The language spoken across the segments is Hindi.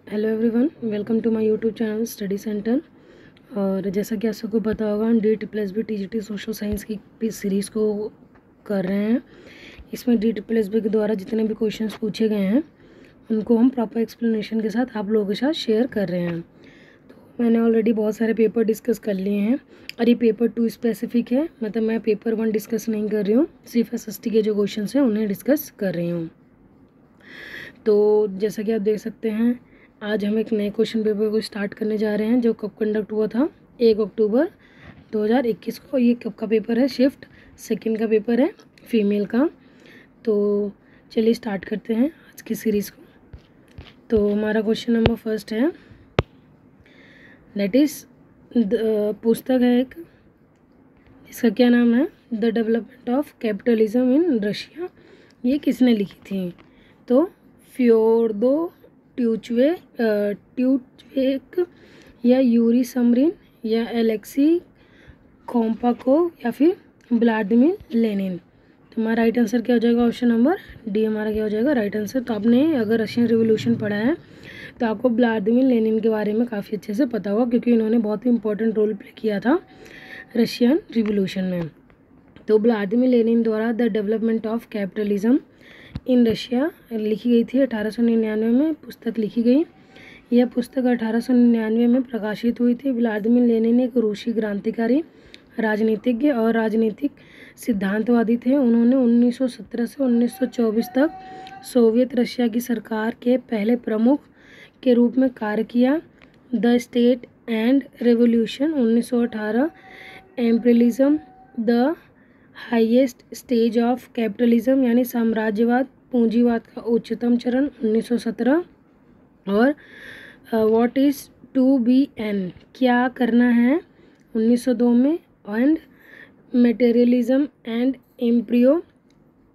Hello everyone, welcome to my YouTube channel study centre. और जैसा कि आप सबको पता होगा, हम DSSB TGT सोशल साइंस की सीरीज़ को कर रहे हैं। इसमें DSSB के द्वारा जितने भी क्वेश्चंस पूछे गए हैं उनको हम प्रॉपर एक्सप्लेनेशन के साथ आप लोगों के साथ शेयर कर रहे हैं। तो मैंने ऑलरेडी बहुत सारे पेपर डिस्कस कर लिए हैं और ये पेपर 2 स्पेसिफिक है, मतलब मैं पेपर 1 डिस्कस नहीं कर रही हूँ, सिर्फ SST के जो क्वेश्चन हैं उन्हें डिस्कस कर रही हूँ। तो जैसा कि आप देख सकते हैं, आज हम एक नए क्वेश्चन पेपर को स्टार्ट करने जा रहे हैं जो कब कंडक्ट हुआ था 1 अक्टूबर 2021 को। ये कब का पेपर है? शिफ्ट सेकंड का पेपर है, फीमेल का। तो चलिए स्टार्ट करते हैं आज की सीरीज़ को। तो हमारा क्वेश्चन नंबर फर्स्ट है, दैट इज़ पुस्तक है एक, इसका क्या नाम है? The development of capitalism in Russia. ये किसने लिखी थी? तो फ्योदो ट्यूचवेक या यूरी समरिन या एलेक्सी खोम्पाकोव या फिर व्लादिमीर लेनिन। तो हमारा राइट आंसर क्या हो जाएगा? ऑप्शन नंबर डी हमारा क्या हो जाएगा राइट आंसर। तो आपने अगर रशियन रिवोल्यूशन पढ़ा है तो आपको व्लादिमीर लेनिन के बारे में काफ़ी अच्छे से पता होगा, क्योंकि इन्होंने बहुत ही इंपॉर्टेंट रोल प्ले किया था रशियन रिवोल्यूशन में। तो व्लादिमीर लेनिन द्वारा the development of capitalism in Russia लिखी गई थी। 1899 में पुस्तक लिखी गई। यह पुस्तक 1899 में प्रकाशित हुई थी। व्लादिमीर लेनिन एक रूसी क्रांतिकारी, राजनीतिज्ञ और राजनीतिक सिद्धांतवादी थे। उन्होंने 1917 से 1924 तक सोवियत रशिया की सरकार के पहले प्रमुख के रूप में कार्य किया। The state and revolution 1918, imperialism the highest stage of capitalism यानी साम्राज्यवाद पूंजीवाद का उच्चतम चरण 1917, और what is to be done क्या करना है 1902 में, and materialism and empirio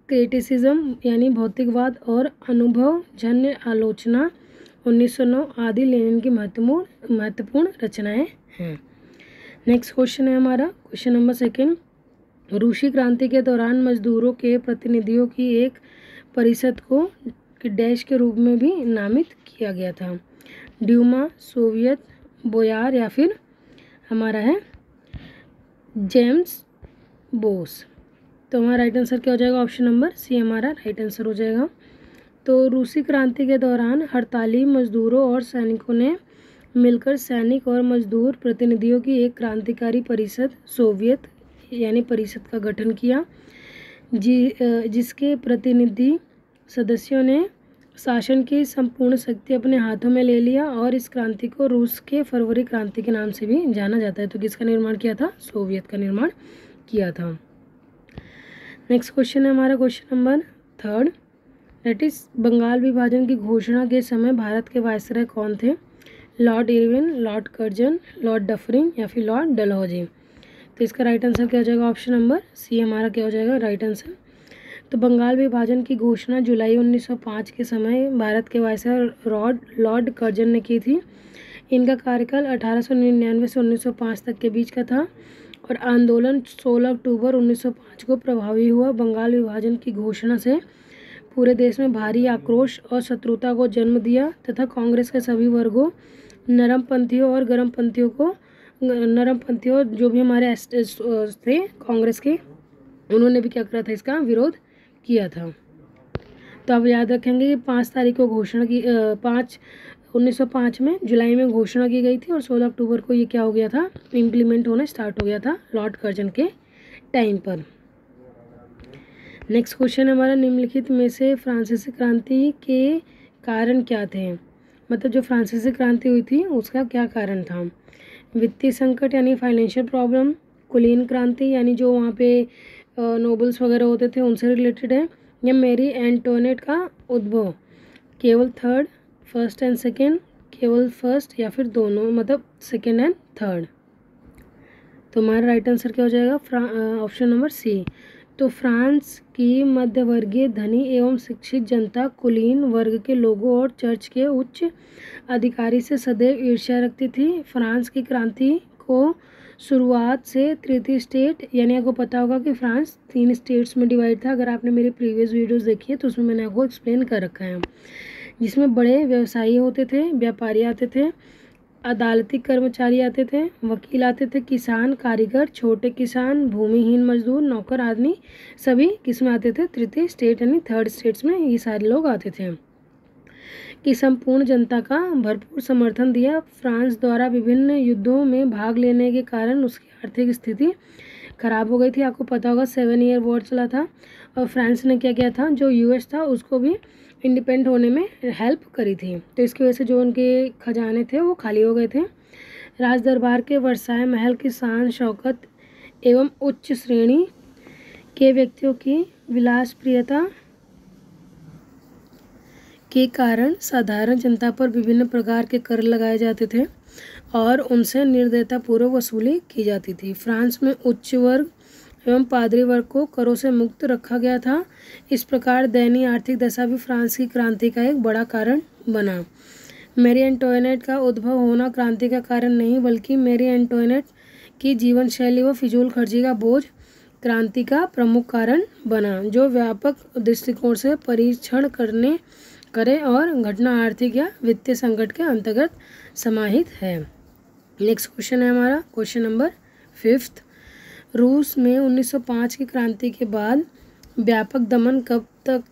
criticism यानी भौतिकवाद और अनुभवजन्य आलोचना 1909 आदि लेनिन की महत्वपूर्ण रचनाएं हैं। नेक्स्ट क्वेश्चन है हमारा क्वेश्चन नंबर सेकंड, रूसी क्रांति के दौरान मजदूरों के प्रतिनिधियों की एक परिषद को डैश के रूप में भी नामित किया गया था। ड्यूमा, सोवियत, बोयार या फिर हमारा है जेम्स बोस। तो हमारा राइट आंसर क्या हो जाएगा? ऑप्शन नंबर सी हमारा राइट आंसर हो जाएगा। तो रूसी क्रांति के दौरान हड़ताली मजदूरों और सैनिकों ने मिलकर सैनिक और मजदूर प्रतिनिधियों की एक क्रांतिकारी परिषद सोवियत यानी परिषद का गठन किया, जिसके प्रतिनिधि सदस्यों ने शासन की संपूर्ण शक्ति अपने हाथों में ले लिया और इस क्रांति को रूस के फरवरी क्रांति के नाम से भी जाना जाता है। तो किसका निर्माण किया था? सोवियत का निर्माण किया था। नेक्स्ट क्वेश्चन है हमारा question number third, that is Bengal विभाजन की घोषणा के समय भारत के वायसराय कौन थे? Lord Irwin, Lord Curzon, Lord Dufferin या फिर लॉर्ड डलहौजी। तो इसका राइट आंसर क्या हो जाएगा? ऑप्शन नंबर सी हमारा क्या हो जाएगा राइट आंसर। तो बंगाल विभाजन की घोषणा जुलाई 1905 के समय भारत के वायसराय लॉर्ड कर्जन ने की थी। इनका कार्यकाल 1899 से 1905 तक के बीच का था और आंदोलन 16 अक्टूबर 1905 को प्रभावी हुआ। बंगाल विभाजन की घोषणा से पूरे देश में भारी आक्रोश और शत्रुता को जन्म दिया तथा कांग्रेस के सभी वर्गों, नरमपंथियों और नरमपंथियों जो भी हमारे थे कांग्रेस के, उन्होंने भी क्या करा था? इसका विरोध किया था। तो आप याद रखेंगे कि 5 तारीख को घोषणा की 1905 में जुलाई में घोषणा की गई थी और 16 अक्टूबर को ये क्या हो गया था? इम्प्लीमेंट होना स्टार्ट हो गया था लॉर्ड कर्जन के टाइम पर। नेक्स्ट क्वेश्चन हमारा, निम्नलिखित में से फ्रांसीसी क्रांति के कारण क्या थे? मतलब जो फ्रांसीसी क्रांति हुई थी उसका क्या कारण था? वित्तीय संकट यानी फाइनेंशियल प्रॉब्लम, कुलीन क्रांति यानी जो वहाँ पे नोबल्स वगैरह होते थे उनसे रिलेटेड है, या मैरी एंटोनेट का उद्भव, केवल थर्ड, फर्स्ट एंड सेकेंड, केवल फर्स्ट या फिर दोनों, मतलब सेकेंड एंड थर्ड। तो हमारा राइट आंसर क्या हो जाएगा? Option number C. तो फ्रांस की मध्यवर्गीय धनी एवं शिक्षित जनता कुलीन वर्ग के लोगों और चर्च के उच्च अधिकारी से सदैव ईर्ष्या रखती थी। फ्रांस की क्रांति को शुरुआत से तृतीय स्टेट यानी आपको पता होगा कि फ्रांस 3 स्टेट्स में डिवाइड था। अगर आपने मेरी प्रीवियस वीडियोस देखी है तो उसमें मैंने आपको एक्सप्लेन कर रखा है। जिसमें बड़े व्यवसायी होते थे, व्यापारी आते थे, अदालती कर्मचारी आते थे, वकील आते थे, किसान, कारीगर, छोटे किसान, भूमिहीन मजदूर, नौकर आदमी सभी किसमें आते थे? तृतीय स्टेट यानी थर्ड स्टेट्स में ये सारे लोग आते थे। कि संपूर्ण जनता का भरपूर समर्थन दिया। फ्रांस द्वारा विभिन्न युद्धों में भाग लेने के कारण उसकी आर्थिक स्थिति खराब हो गई थी। आपको पता होगा 7 ईयर वॉर चला था और फ्रांस ने क्या किया था, जो यूएस था उसको भी इंडिपेंडेंट होने में हेल्प करी थी। तो इसकी वजह से जो उनके खजाने थे वो खाली हो गए थे। राज दरबार के वर्साय महल की शान शौकत एवं उच्च श्रेणी के व्यक्तियों की विलासप्रियता के कारण साधारण जनता पर विभिन्न प्रकार के कर लगाए जाते थे और उनसे निर्दयतापूर्वक वसूली की जाती थी। फ्रांस में उच्च वर्ग एवं पादरी वर्ग को करों से मुक्त रखा गया था। इस प्रकार दयनीय आर्थिक दशा भी फ्रांस की क्रांति का एक बड़ा कारण बना। मैरी एंटोइनेट का उद्भव होना क्रांति का कारण नहीं, बल्कि मैरी एंटोइनेट की जीवन शैली व फिजूल खर्ची का बोझ क्रांति का प्रमुख कारण बना, जो व्यापक दृष्टिकोण से परीक्षण करे और घटना आर्थिक या वित्तीय संकट के अंतर्गत समाहित है। नेक्स्ट क्वेश्चन है हमारा क्वेश्चन नंबर 5। रूस में 1905 की क्रांति के बाद व्यापक दमन कब तक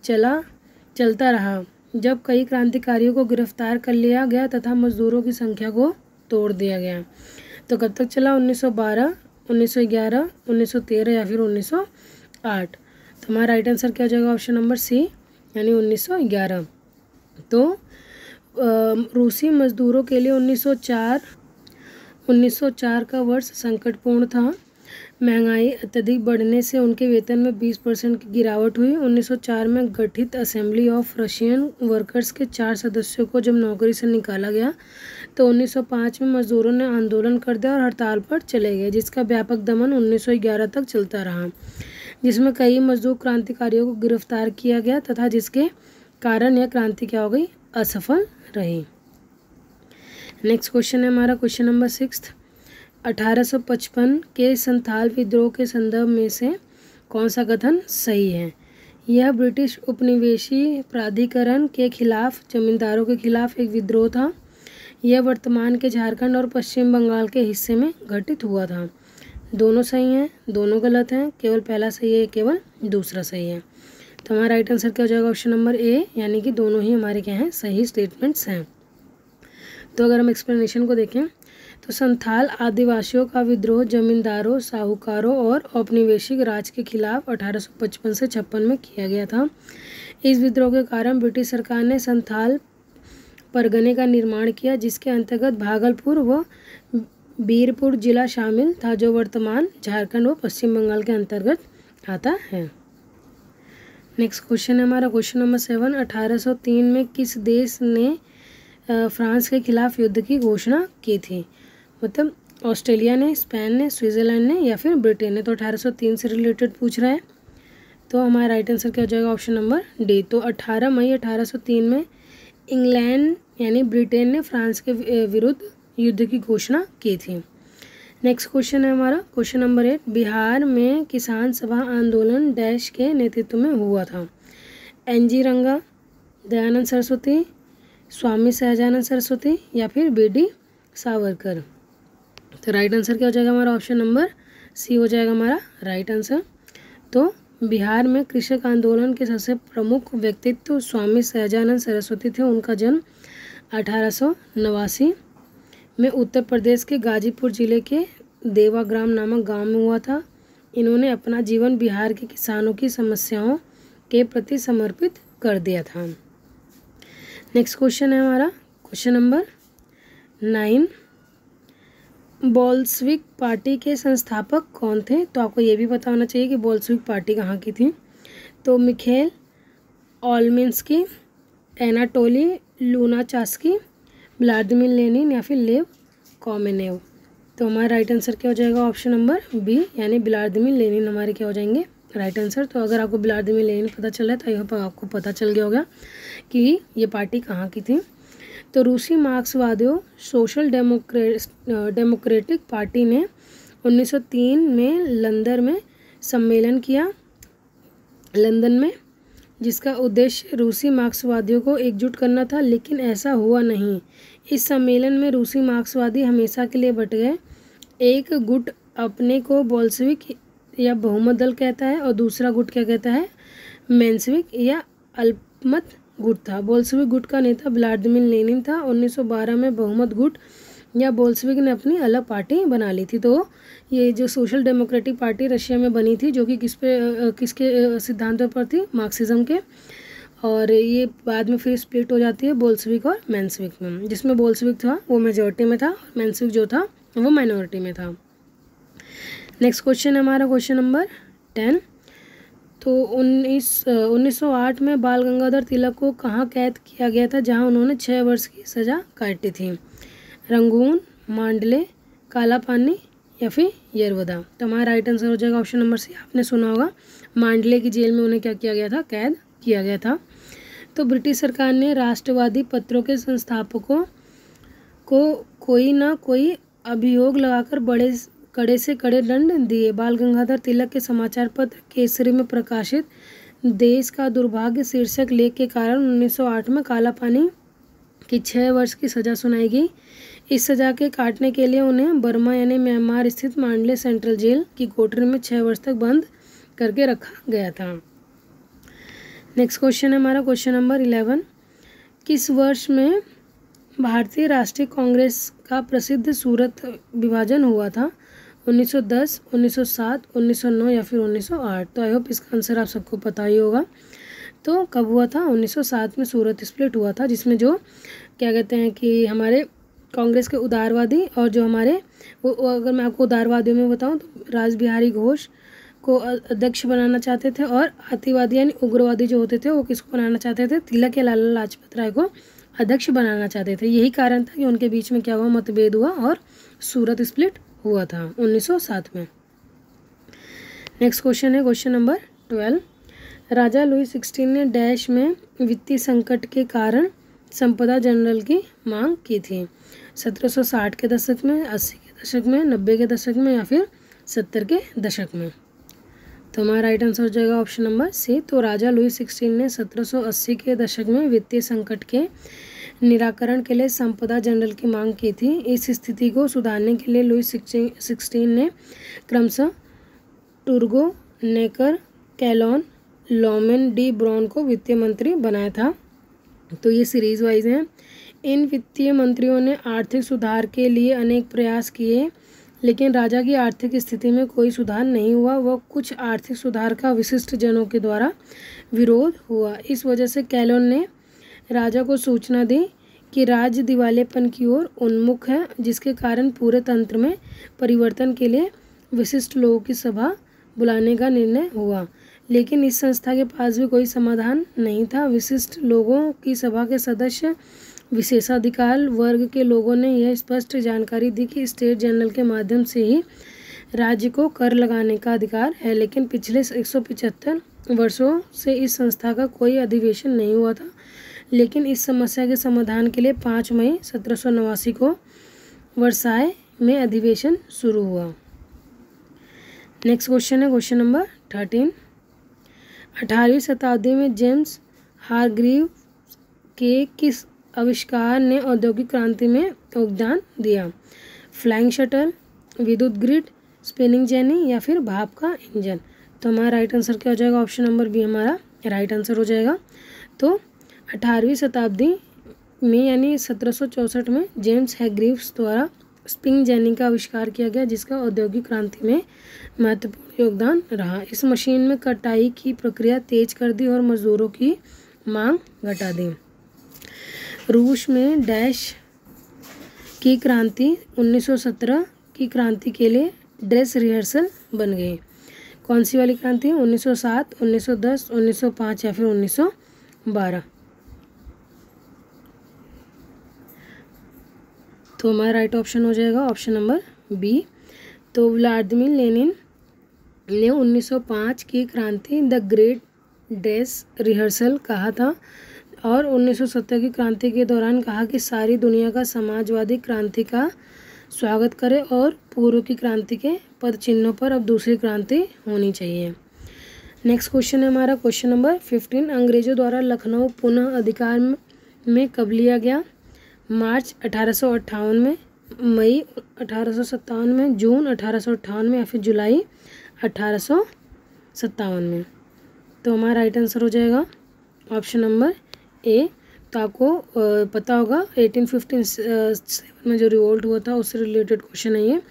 चलता रहा, जब कई क्रांतिकारियों को गिरफ्तार कर लिया गया तथा मजदूरों की संख्या को तोड़ दिया गया। तो कब तक चला? 1912, 1911, 1913 या फिर 1908। तो हमारा राइट आंसर क्या हो जाएगा? ऑप्शन नंबर सी यानी 1911। तो रूसी मजदूरों के लिए 1904 का वर्ष संकटपूर्ण था। महंगाई अत्यधिक बढ़ने से उनके वेतन में 20% की गिरावट हुई। 1904 में गठित असेंबली ऑफ रशियन वर्कर्स के 4 सदस्यों को जब नौकरी से निकाला गया तो 1905 में मजदूरों ने आंदोलन कर दिया और हड़ताल पर चले गए, जिसका व्यापक दमन 1911 तक चलता रहा, जिसमें कई मजदूर क्रांतिकारियों को गिरफ्तार किया गया तथा जिसके कारण यह क्रांति क्या हो गई? असफल रही। नेक्स्ट क्वेश्चन है हमारा क्वेश्चन नंबर 6। 1855 के संथाल विद्रोह के संदर्भ में से कौन सा कथन सही है? यह ब्रिटिश उपनिवेशी प्राधिकरण के खिलाफ जमींदारों के खिलाफ एक विद्रोह था। यह वर्तमान के झारखंड और पश्चिम बंगाल के हिस्से में घटित हुआ था। दोनों सही हैं, दोनों गलत हैं, केवल पहला सही है, केवल दूसरा सही है। तो हमारा राइट आंसर क्या हो जाएगा? ऑप्शन नंबर ए, यानी कि दोनों ही हमारे क्या हैं? सही स्टेटमेंट्स हैं। तो अगर हम एक्सप्लेनेशन को देखें तो संथाल आदिवासियों का विद्रोह जमींदारों, साहूकारों और औपनिवेशिक राज के खिलाफ 1855 से 56 में किया गया था। इस विद्रोह के कारण ब्रिटिश सरकार ने संथाल परगने का निर्माण किया, जिसके अंतर्गत भागलपुर व बीरपुर जिला शामिल था, जो वर्तमान झारखंड व पश्चिम बंगाल के अंतर्गत आता है। नेक्स्ट क्वेश्चन है हमारा क्वेश्चन नंबर 7। 1803 में किस देश ने फ्रांस के खिलाफ युद्ध की घोषणा की थी? मतलब ऑस्ट्रेलिया ने, स्पेन ने, स्विट्जरलैंड ने या फिर ब्रिटेन ने। तो 1803 से रिलेटेड पूछ रहा है, तो हमारा राइट आंसर क्या हो जाएगा? Option number D. तो 18 मई 1803 में इंग्लैंड यानी ब्रिटेन ने फ्रांस के विरुद्ध युद्ध की घोषणा की थी। नेक्स्ट क्वेश्चन है हमारा क्वेश्चन नंबर 8। बिहार में किसान सभा आंदोलन डैश के नेतृत्व में हुआ था? एनजी रंगा, दयानंद सरस्वती, स्वामी सहजानंद सरस्वती या फिर बीडी सावरकर। तो राइट आंसर क्या हो जाएगा हमारा? ऑप्शन नंबर सी हो जाएगा हमारा राइट आंसर। तो बिहार में कृषक आंदोलन के सबसे प्रमुख व्यक्तित्व स्वामी सहजानंद सरस्वती थे। उनका जन्म 1889 में उत्तर प्रदेश के गाजीपुर जिले के देवाग्राम नामक गांव में हुआ था। इन्होंने अपना जीवन बिहार के किसानों की समस्याओं के प्रति समर्पित कर दिया था। नेक्स्ट क्वेश्चन है हमारा क्वेश्चन नंबर 9। बोल्शेविक पार्टी के संस्थापक कौन थे? तो आपको ये भी पता होना चाहिए कि बोल्शेविक पार्टी कहाँ की थी। तो मिखेल ओलमिंस्की, एनाटोली लुनाचास्की, व्लादिमीर लेनिन या फिर लेव कॉमेनेव। तो हमारा राइट आंसर क्या हो जाएगा? ऑप्शन नंबर बी यानी व्लादिमीर लेनिन हमारे क्या हो जाएंगे? Right answer. तो अगर आपको व्लादिमीर लेनिन पता चला है तो यहाँ पर आपको पता चल गया होगा कि ये पार्टी कहाँ की थी। तो रूसी मार्क्सवादियों सोशल डेमोक्रेटिक पार्टी ने 1903 में लंदन में जिसका उद्देश्य रूसी मार्क्सवादियों को एकजुट करना था, लेकिन ऐसा हुआ नहीं। इस सम्मेलन में रूसी मार्क्सवादी हमेशा के लिए बट गए। एक गुट अपने को बोल्शेविक या बहुमत दल कहता है और दूसरा गुट क्या कहता है, मेंशेविक या अल्पमत गुट था। बोल्शेविक गुट का नेता व्लादिमीर लेनिन था। 1912 में बहुमत गुट या बोल्शेविक ने अपनी अलग पार्टी बना ली थी। तो ये जो सोशल डेमोक्रेटिक पार्टी रशिया में बनी थी, जो कि किसके सिद्धांतों पर थी, मार्क्सिज्म के। और ये बाद में फिर स्प्लिट हो जाती है बोल्शेविक और मेंशेविक में, जिसमें बोल्शेविक था वो मेजॉरिटी में था और मेंशेविक जो था वो माइनॉरिटी में था। नेक्स्ट क्वेश्चन है हमारा क्वेश्चन नंबर 10। तो 1908 में बाल गंगाधर तिलक को कहाँ कैद किया गया था, जहाँ उन्होंने 6 वर्ष की सज़ा काटी थी? रंगून, मांडले, काला पानी या फिर यरवदा? तो हमारा राइट आंसर हो जाएगा ऑप्शन नंबर सी। आपने सुना होगा मांडले की जेल में उन्हें क्या किया गया था, कैद किया गया था। तो ब्रिटिश सरकार ने राष्ट्रवादी पत्रों के संस्थापकों को कोई ना कोई अभियोग लगाकर कड़े से कड़े दंड दिए। बाल गंगाधर तिलक के समाचार पत्र केसरी में प्रकाशित देश का दुर्भाग्य शीर्षक लेख के कारण 1908 में काला पानी की 6 वर्ष की सज़ा सुनाई गई। इस सज़ा के काटने के लिए उन्हें बर्मा यानी म्यांमार स्थित मांडले सेंट्रल जेल की कोठरी में 6 वर्ष तक बंद करके रखा गया था। नेक्स्ट क्वेश्चन है हमारा क्वेश्चन नंबर 11। किस वर्ष में भारतीय राष्ट्रीय कांग्रेस का प्रसिद्ध सूरत विभाजन हुआ था? 1910, 1907, 1909 या फिर 1908? तो आई होप इसका आंसर आप सबको पता ही होगा। तो कब हुआ था? 1907 में सूरत स्प्लिट हुआ था, जिसमें जो क्या कहते हैं कि हमारे कांग्रेस के उदारवादी और जो हमारे वो अगर मैं आपको उदारवादियों में बताऊं तो रासबिहारी घोष को अध्यक्ष बनाना चाहते थे, और अतिवादी यानी उग्रवादी जो होते थे वो किसको बनाना चाहते थे? तिलक या लाला लाजपत राय को अध्यक्ष बनाना चाहते थे। यही कारण था कि उनके बीच में क्या हुआ, मतभेद हुआ और सूरत स्प्लिट हुआ था 1907 में। नेक्स्ट क्वेश्चन है क्वेश्चन नंबर 12। राजा लुई 16 ने डैश में वित्तीय संकट के कारण संपदा जनरल की मांग की थी? 1760 के दशक में, 80 के दशक में, 90 के दशक में या फिर 70 के दशक में? तो हमारा राइट आंसर हो जाएगा ऑप्शन नंबर सी। तो राजा लुई 16 ने 1780 के दशक में वित्तीय संकट के निराकरण के लिए संपदा जनरल की मांग की थी। इस स्थिति को सुधारने के लिए लुई 16 ने क्रमशः टुर्गो, नेकर, कैलोन, लॉमेन डी ब्राउन को वित्तीय मंत्री बनाया था। तो ये सीरीज वाइज हैं। इन वित्तीय मंत्रियों ने आर्थिक सुधार के लिए अनेक प्रयास किए, लेकिन राजा की आर्थिक स्थिति में कोई सुधार नहीं हुआ। वह कुछ आर्थिक सुधार का विशिष्ट जनों के द्वारा विरोध हुआ। इस वजह से कैलोन ने राजा को सूचना दी कि राज्य दिवालेपन की ओर उन्मुख है, जिसके कारण पूरे तंत्र में परिवर्तन के लिए विशिष्ट लोगों की सभा बुलाने का निर्णय हुआ। लेकिन इस संस्था के पास भी कोई समाधान नहीं था। विशिष्ट लोगों की सभा के सदस्य विशेषाधिकार वर्ग के लोगों ने यह स्पष्ट जानकारी दी कि स्टेट जनरल के माध्यम से ही राज्य को कर लगाने का अधिकार है, लेकिन पिछले 175 वर्षों से इस संस्था का कोई अधिवेशन नहीं हुआ था। लेकिन इस समस्या के समाधान के लिए 5 मई 1789 को वर्साय में अधिवेशन शुरू हुआ। नेक्स्ट क्वेश्चन है क्वेश्चन नंबर 13। 18वीं शताब्दी में जेम्स हारग्रीव के किस आविष्कार ने औद्योगिक क्रांति में योगदान दिया? फ्लाइंग शटल, विद्युत ग्रिड, स्पिनिंग जेनी या फिर भाप का इंजन? तो हमारा राइट आंसर क्या हो जाएगा? ऑप्शन नंबर बी हमारा राइट आंसर हो जाएगा। तो 18वीं शताब्दी में यानी 1764 में जेम्स हैग्रीव्स द्वारा स्पिनिंग जेनी का आविष्कार किया गया, जिसका औद्योगिक क्रांति में महत्वपूर्ण योगदान रहा। इस मशीन में कटाई की प्रक्रिया तेज कर दी और मजदूरों की मांग घटा दी। रूस में डैश की क्रांति 1917 की क्रांति के लिए ड्रेस रिहर्सल बन गई। कौन सी वाली क्रांति? 1907, 1910, 1905 या फिर 1912? तो हमारा राइट ऑप्शन हो जाएगा ऑप्शन नंबर बी। तो व्लादिमीर लेनिन ने 1905 की क्रांति द ग्रेट ड्रेस रिहर्सल कहा था, और 1917 की क्रांति के दौरान कहा कि सारी दुनिया का समाजवादी क्रांति का स्वागत करे और पूर्व की क्रांति के पद चिन्हों पर अब दूसरी क्रांति होनी चाहिए। नेक्स्ट क्वेश्चन है हमारा क्वेश्चन नंबर 15। अंग्रेजों द्वारा लखनऊ पुनः अधिकार में कब लिया गया? मार्च 1858 में, मई 1857 में, जून 1858 में या फिर जुलाई 1857 में। तो हमारा राइट आंसर हो जाएगा ऑप्शन नंबर ए। तो आपको पता होगा 1857 में जो रिवोल्ट हुआ था उससे रिलेटेड क्वेश्चन है ये।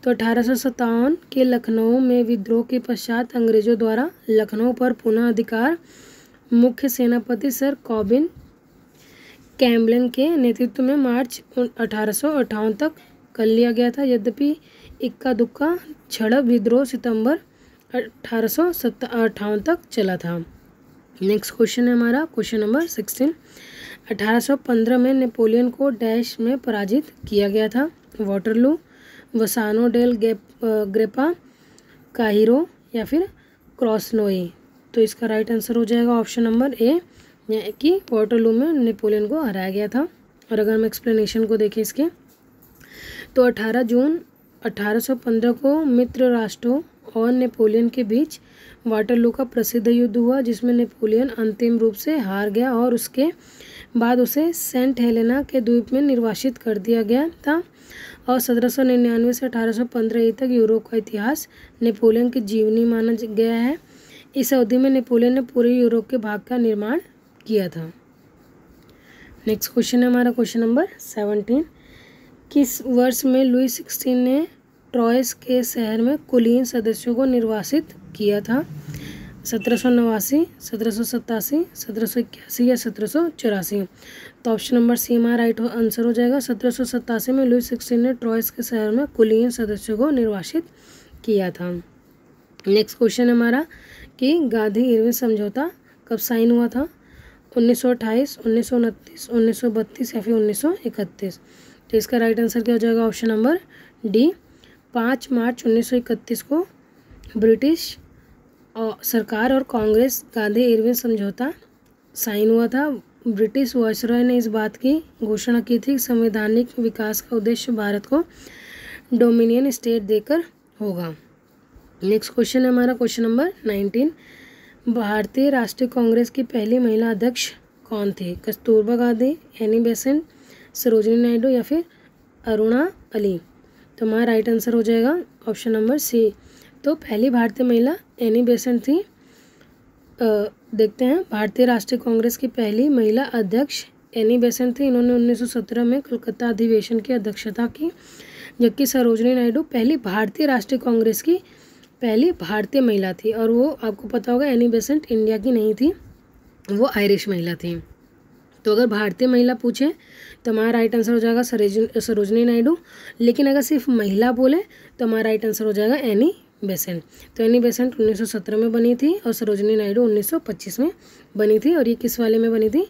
तो 1857 के लखनऊ में विद्रोह के पश्चात अंग्रेजों द्वारा लखनऊ पर पुनः अधिकार मुख्य सेनापति सर कॉबिन कैम्बलन के नेतृत्व में मार्च 1858 तक कर लिया गया था। यद्यपि इक्का दुक्का झड़प विद्रोह सितंबर 1858 तक चला था। नेक्स्ट क्वेश्चन है हमारा क्वेश्चन नंबर 16। 1815 में नेपोलियन को डैश में पराजित किया गया था? वाटरलू, वसानो डेल ग्रेपा, काहिरो या फिर क्रॉसनोई। तो इसका राइट आंसर हो जाएगा ऑप्शन नंबर ए कि वाटरलू में नेपोलियन को हराया गया था। और अगर हम एक्सप्लेनेशन को देखें इसके तो 18 जून 1815 को मित्र राष्ट्रों और नेपोलियन के बीच वाटरलू का प्रसिद्ध युद्ध हुआ, जिसमें नेपोलियन अंतिम रूप से हार गया और उसके बाद उसे सेंट हेलेना के द्वीप में निर्वासित कर दिया गया था। और 1799 से 1815 तक यूरोप का इतिहास नेपोलियन की जीवनी माना गया है। इस अवधि में नेपोलियन ने पूरे यूरोप के भाग का निर्माण किया था। नेक्स्ट क्वेश्चन है हमारा क्वेश्चन नंबर 17। किस वर्ष में लुई 16 ने ट्रॉयस के शहर में कुलीन सदस्यों को निर्वासित किया था? 1789, 1787, 1781 या 1784। तो ऑप्शन नंबर सी हमारा राइट आंसर हो जाएगा। 1787 में लुई 16 ने ट्रॉयस के शहर में कुलीन सदस्यों को निर्वासित किया था। नेक्स्ट क्वेश्चन है हमारा कि गांधी इरविन समझौता कब साइन हुआ था? 1928, 1929, 1932 या फिर 1931। तो इसका राइट आंसर क्या हो जाएगा? Option number D. 5 मार्च 1931 को ब्रिटिश सरकार और कांग्रेस गांधी इरविन समझौता साइन हुआ था। ब्रिटिश वायसरॉय ने इस बात की घोषणा की थी कि संवैधानिक विकास का उद्देश्य भारत को डोमिनियन स्टेट देकर होगा। नेक्स्ट क्वेश्चन है हमारा क्वेश्चन नंबर 19। भारतीय राष्ट्रीय कांग्रेस की पहली महिला अध्यक्ष कौन थी? कस्तूरबा गांधी, एनी बेसेंट, सरोजिनी नायडू या फिर अरुणा अली। तो हमारा राइट आंसर हो जाएगा ऑप्शन नंबर सी। तो पहली भारतीय महिला एनी बेसेंट थी। देखते हैं, भारतीय राष्ट्रीय कांग्रेस की पहली महिला अध्यक्ष एनी बेसेंट थी। इन्होंने 1917 में कलकत्ता अधिवेशन की अध्यक्षता की, जबकि सरोजिनी नायडू पहली भारतीय राष्ट्रीय कांग्रेस की पहली भारतीय महिला थी। और वो आपको पता होगा एनी बेसेंट इंडिया की नहीं थी, वो आयरिश महिला थी। तो अगर भारतीय महिला पूछे तो हमारा राइट आंसर हो जाएगा सरोजिनी नायडू। लेकिन अगर सिर्फ महिला बोले तो हमारा राइट आंसर हो जाएगा एनी बेसेंट। तो एनी बेसेंट 1917 में बनी थी और सरोजिनी नायडू 1925 में बनी थी। और ये किस वाले में बनी थी?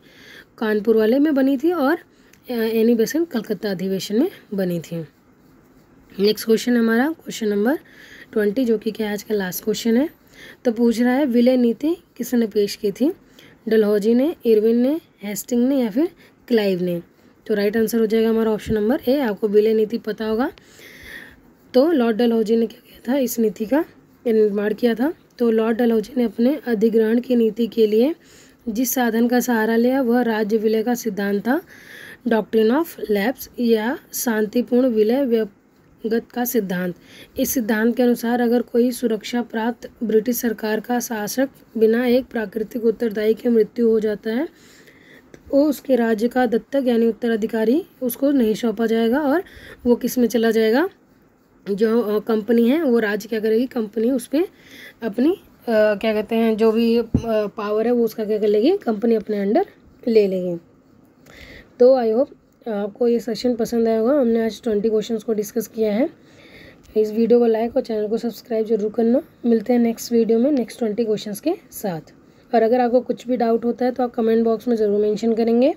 कानपुर वाले में बनी थी। और एनी बेसेंट कलकत्ता अधिवेशन में बनी थी। नेक्स्ट क्वेश्चन हमारा क्वेश्चन नंबर 20, जो कि क्या आज का लास्ट क्वेश्चन है। तो पूछ रहा है विलय नीति किसने पेश की थी? डलहौजी ने, इरविन ने, हेस्टिंग ने या फिर क्लाइव ने। तो राइट आंसर हो जाएगा हमारा ऑप्शन नंबर ए। आपको विलय नीति पता होगा। तो लॉर्ड डलहौजी ने क्या किया था? इस नीति का निर्माण किया था। तो लॉर्ड डलहौजी ने अपने अधिग्रहण की नीति के लिए जिस साधन का सहारा लिया वह राज्य विलय का सिद्धांत था। डॉक्ट्रिन ऑफ लैप्स या शांतिपूर्ण विलय व्यगत का सिद्धांत। इस सिद्धांत के अनुसार अगर कोई सुरक्षा प्राप्त ब्रिटिश सरकार का शासक बिना एक प्राकृतिक उत्तरदायी की मृत्यु हो जाता है तो उसके राज्य का दत्तक यानी उत्तराधिकारी उसको नहीं सौंपा जाएगा और वो किस में चला जाएगा? जो कंपनी है वो राज्य क्या करेगी? कंपनी उस पर अपनी क्या कहते हैं जो भी पावर है वो उसका क्या कर लेगी? कंपनी अपने अंडर ले लेगी। तो आई होप आपको ये सेशन पसंद आया होगा। हमने आज 20 क्वेश्चंस को डिस्कस किया है। इस वीडियो को लाइक और चैनल को सब्सक्राइब जरूर करना। मिलते हैं नेक्स्ट वीडियो में नेक्स्ट 20 क्वेश्चंस के साथ। और अगर आपको कुछ भी डाउट होता है तो आप कमेंट बॉक्स में ज़रूर मेंशन करेंगे।